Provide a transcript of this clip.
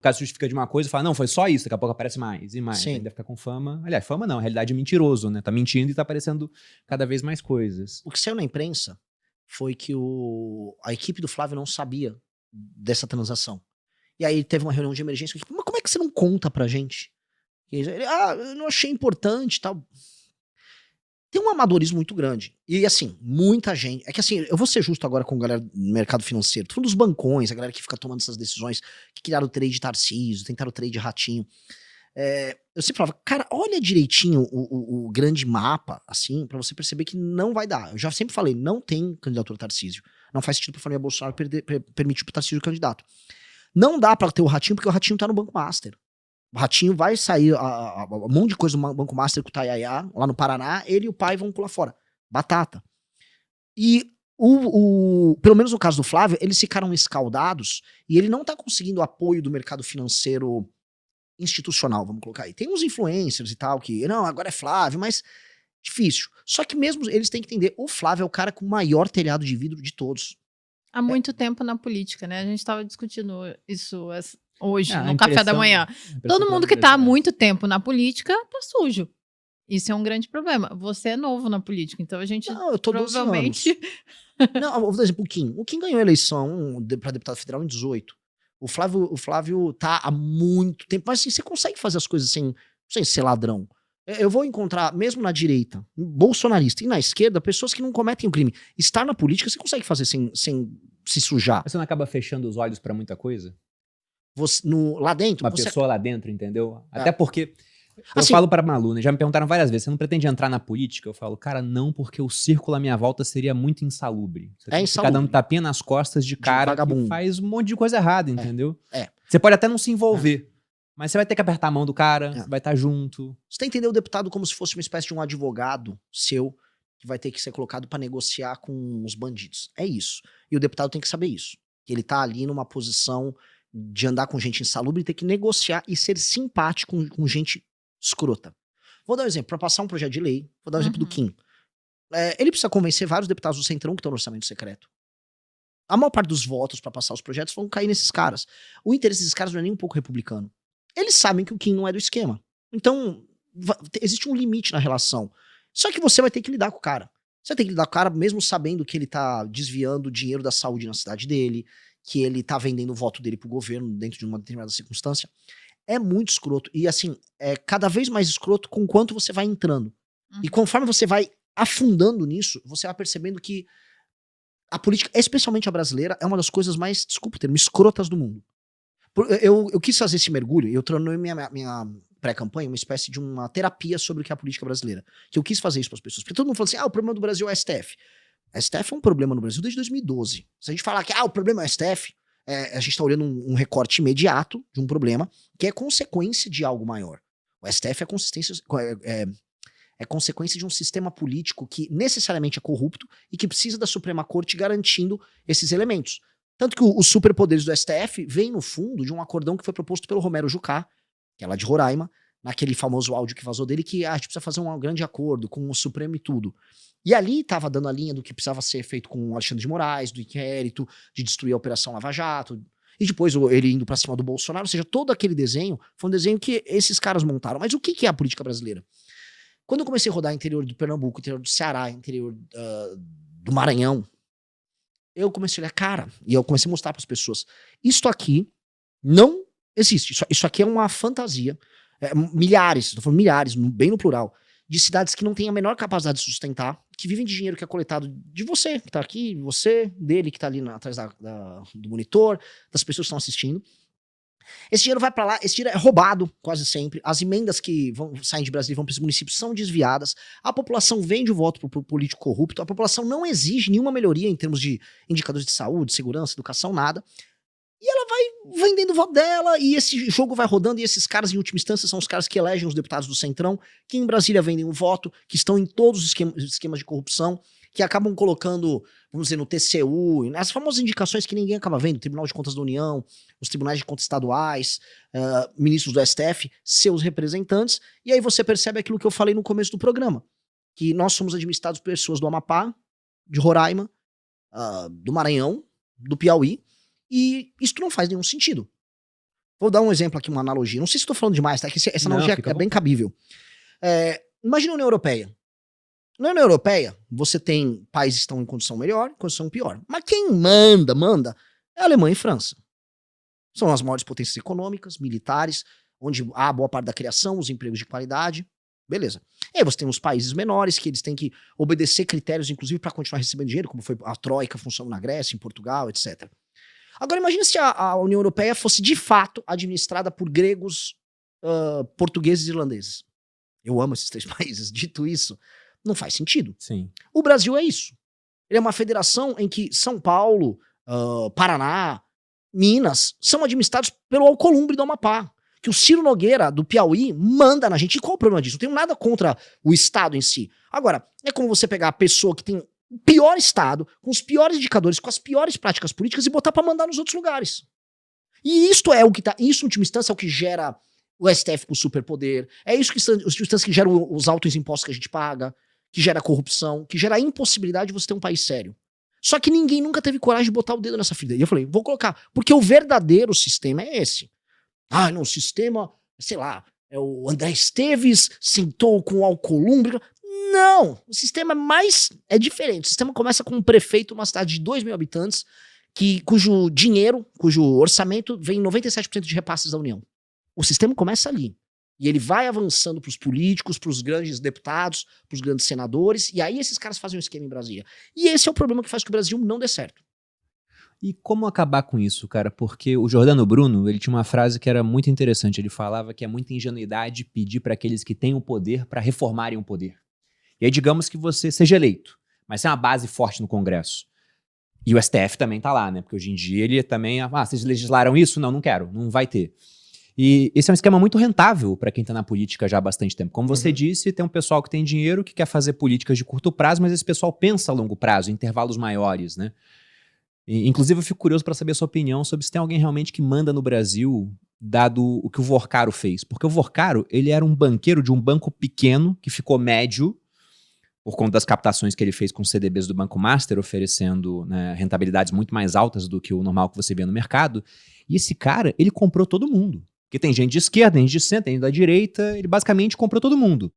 O cara se justifica de uma coisa e fala, não, foi só isso, daqui a pouco aparece mais e mais. Sim. Ainda fica com fama. Aliás, fama não, a realidade é mentiroso, né? Tá mentindo e tá aparecendo cada vez mais coisas. O que saiu na imprensa foi que a equipe do Flávio não sabia dessa transação. E aí teve uma reunião de emergência. Mas como é que você não conta pra gente? Ele, eu não achei importante e tal. Tem um amadorismo muito grande. E assim, muita gente. É que assim, eu vou ser justo agora com a galera do mercado financeiro. Tô falando dos bancões, a galera que fica tomando essas decisões, que criaram o trade Tarcísio, tentaram o trade Ratinho. Eu sempre falava, cara, olha direitinho o grande mapa, assim, pra você perceber que não vai dar. Eu já sempre falei, não tem candidatura Tarcísio. Não faz sentido pra família Bolsonaro permitir pro Tarcísio candidato. Não dá pra ter o Ratinho, porque o Ratinho tá no Banco Master. O Ratinho vai sair um monte de coisa no Banco Master com o Tayaya, lá no Paraná, ele e o pai vão pular fora. Batata. E pelo menos no caso do Flávio, eles ficaram escaldados e ele não tá conseguindo apoio do mercado financeiro institucional, vamos colocar aí. Tem uns influencers e tal que, não, agora é Flávio, mas difícil. Só que mesmo eles têm que entender, o Flávio é o cara com o maior telhado de vidro de todos. Há muito tempo na política, né? A gente estava discutindo isso hoje, A no café da manhã. Todo mundo que está há muito tempo na política tá sujo. Isso é um grande problema. Você é novo na política, então a gente não, eu tô provavelmente... 12 anos. Não, vou dar exemplo, o Kim ganhou a eleição para deputado federal em 18. O Flávio tá há muito tempo, mas assim, você consegue fazer as coisas sem ser ladrão. Eu vou encontrar, mesmo na direita, bolsonarista, e na esquerda, pessoas que não cometem o crime. Estar na política, você consegue fazer sem se sujar. Você não acaba fechando os olhos pra muita coisa? Lá dentro... Uma pessoa lá dentro, entendeu? Até porque... Eu assim, falo pra Malu, né? Já me perguntaram várias vezes, você não pretende entrar na política? Eu falo, cara, não, porque o círculo à minha volta seria muito insalubre. Você tem que ficar dando tapinha nas costas de cara que faz um monte de coisa errada, entendeu? Você pode até não se envolver, mas você vai ter que apertar a mão do cara, você vai estar junto. Você tem que entender o deputado como se fosse uma espécie de um advogado seu, que vai ter que ser colocado pra negociar com os bandidos. É isso. E o deputado tem que saber isso. Que ele tá ali numa posição de andar com gente insalubre e ter que negociar e ser simpático com gente escrota. Vou dar um exemplo, para passar um projeto de lei, vou dar um exemplo do Kim. Ele precisa convencer vários deputados do Centrão que estão no orçamento secreto. A maior parte dos votos para passar os projetos vão cair nesses caras. O interesse desses caras não é nem um pouco republicano. Eles sabem que o Kim não é do esquema. Então, existe um limite na relação. Só que você vai ter que lidar com o cara. Você tem que lidar com o cara mesmo sabendo que ele tá desviando dinheiro da saúde na cidade dele, que ele tá vendendo o voto dele pro governo dentro de uma determinada circunstância. É muito escroto. E assim, é cada vez mais escroto com quanto você vai entrando. E conforme você vai afundando nisso, você vai percebendo que a política, especialmente a brasileira, é uma das coisas mais, desculpa o termo, escrotas do mundo. Eu quis fazer esse mergulho, eu tornei minha pré-campanha uma espécie de uma terapia sobre o que é a política brasileira. Que eu quis fazer isso para as pessoas. Porque todo mundo fala assim, o problema do Brasil é o STF. A STF é um problema no Brasil desde 2012. Se a gente falar que o problema é o STF, a gente está olhando um recorte imediato de um problema que é consequência de algo maior. O STF é consequência de um sistema político que necessariamente é corrupto e que precisa da Suprema Corte garantindo esses elementos. Tanto que os superpoderes do STF vêm no fundo de um acordão que foi proposto pelo Romero Jucá, que é lá de Roraima, naquele famoso áudio que vazou dele, que a gente precisa fazer um grande acordo com o Supremo e tudo. E ali estava dando a linha do que precisava ser feito com o Alexandre de Moraes, do inquérito, de destruir a Operação Lava Jato, e depois ele indo pra cima do Bolsonaro, ou seja, todo aquele desenho foi um desenho que esses caras montaram. Mas o que é a política brasileira? Quando eu comecei a rodar interior do Pernambuco, interior do Ceará, interior do Maranhão, eu comecei a olhar, cara, e eu comecei a mostrar para as pessoas, isto aqui não existe, isso aqui é uma fantasia. Milhares, estou falando milhares, bem no plural, de cidades que não têm a menor capacidade de sustentar, que vivem de dinheiro que é coletado de você, que tá aqui, dele que tá ali atrás do monitor, das pessoas que estão assistindo. Esse dinheiro vai para lá, esse dinheiro é roubado quase sempre, as emendas que saem de Brasília e vão para esses municípios são desviadas, a população vende o voto pro político corrupto, a população não exige nenhuma melhoria em termos de indicadores de saúde, segurança, educação, nada. E ela vai vendendo o voto dela, e esse jogo vai rodando, e esses caras, em última instância, são os caras que elegem os deputados do Centrão, que em Brasília vendem o voto, que estão em todos os esquemas de corrupção, que acabam colocando, vamos dizer, no TCU, as famosas indicações que ninguém acaba vendo, Tribunal de Contas da União, os tribunais de contas estaduais, ministros do STF, seus representantes, e aí você percebe aquilo que eu falei no começo do programa, que nós somos administrados por pessoas do Amapá, de Roraima, do Maranhão, do Piauí, e isso não faz nenhum sentido. Vou dar um exemplo aqui, uma analogia. Não sei se estou falando demais, tá? Que essa analogia é bem cabível. Imagina a União Europeia. Na União Europeia, você tem países que estão em condição melhor, em condição pior. Mas quem manda, é a Alemanha e França. São as maiores potências econômicas, militares, onde há boa parte da criação, os empregos de qualidade. Beleza. E aí você tem os países menores, que eles têm que obedecer critérios, inclusive, para continuar recebendo dinheiro, como foi a Troika funcionando na Grécia, em Portugal, etc. Agora imagina se a União Europeia fosse de fato administrada por gregos, portugueses e irlandeses. Eu amo esses 3 países. Dito isso, não faz sentido. Sim. O Brasil é isso. Ele é uma federação em que São Paulo, Paraná, Minas são administrados pelo Alcolumbre do Amapá. Que o Ciro Nogueira, do Piauí, manda na gente. E qual o problema disso? Não tenho nada contra o Estado em si. Agora, é como você pegar a pessoa que tem o pior Estado, com os piores indicadores, com as piores práticas políticas e botar pra mandar nos outros lugares. E isto é o que isso, em última instância, é o que gera o STF com superpoder. É isso que, que gera os altos impostos que a gente paga, que gera corrupção, que gera a impossibilidade de você ter um país sério. Só que ninguém nunca teve coragem de botar o dedo nessa ferida. E eu falei, vou colocar, porque o verdadeiro sistema é esse. Ah, não, o sistema, sei lá, o André Esteves sentou com o Alcolumbre. Não, o sistema é diferente. O sistema começa com um prefeito numa cidade de 2 mil habitantes, cujo orçamento vem 97% de repasses da União. O sistema começa ali. E ele vai avançando para os políticos, para os grandes deputados, para os grandes senadores, e aí esses caras fazem um esquema em Brasília. E esse é o problema que faz que o Brasil não dê certo. E como acabar com isso, cara? Porque o Giordano Bruno, ele tinha uma frase que era muito interessante. Ele falava que é muita ingenuidade pedir para aqueles que têm o poder para reformarem o poder. E aí digamos que você seja eleito, mas tem uma base forte no Congresso. E o STF também tá lá, né? Porque hoje em dia ele também... vocês legislaram isso? Não, não quero. Não vai ter. E esse é um esquema muito rentável para quem tá na política já há bastante tempo. Como você disse, tem um pessoal que tem dinheiro, que quer fazer políticas de curto prazo, mas esse pessoal pensa a longo prazo, em intervalos maiores, né? E, inclusive, eu fico curioso para saber a sua opinião sobre se tem alguém realmente que manda no Brasil, dado o que o Vorcaro fez. Porque o Vorcaro, ele era um banqueiro de um banco pequeno, que ficou médio, por conta das captações que ele fez com os CDBs do Banco Master, oferecendo, né, rentabilidades muito mais altas do que o normal que você vê no mercado. E esse cara, ele comprou todo mundo. Porque tem gente de esquerda, tem gente de centro, tem gente da direita, ele basicamente comprou todo mundo.